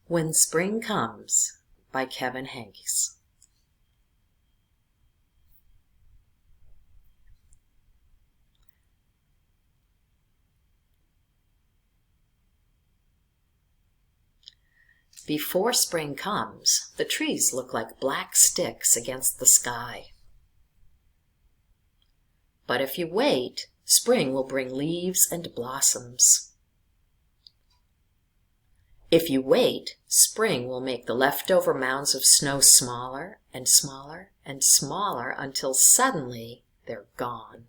When Spring Comes by Henkes. Before spring comes, the trees look like black sticks against the sky. But if you wait, spring will bring leaves and blossoms. If you wait, spring will make the leftover mounds of snow smaller and smaller and smaller until suddenly they're gone.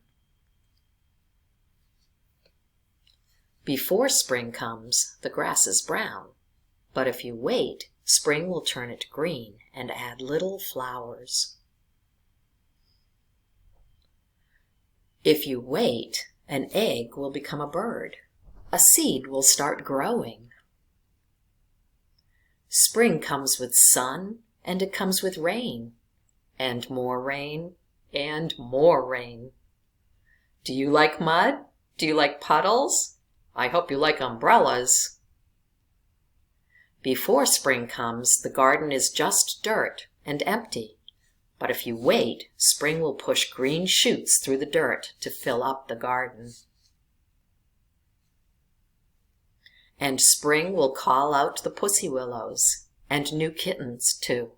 Before spring comes, the grass is brown. But if you wait, spring will turn it green and add little flowers. If you wait, an egg will become a bird. A seed will start growing. Spring comes with sun, and it comes with rain, and more rain, and more rain. Do you like mud? Do you like puddles? I hope you like umbrellas. Before spring comes, the garden is just dirt and empty. But if you wait, spring will push green shoots through the dirt to fill up the garden. And spring will call out the pussy willows and new kittens too.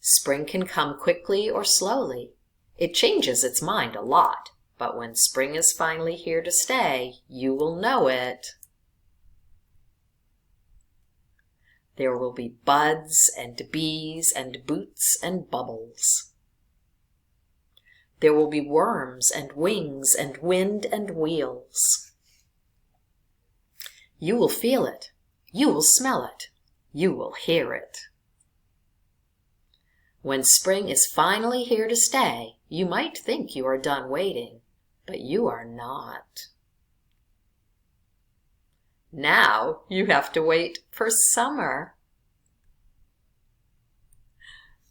Spring can come quickly or slowly. It changes its mind a lot, but when spring is finally here to stay, you will know it. There will be buds and bees and boots and bubbles. There will be worms and wings and wind and wheels. You will feel it. You will smell it. You will hear it. When spring is finally here to stay, you might think you are done waiting, but you are not. Now you have to wait for summer.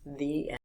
The end.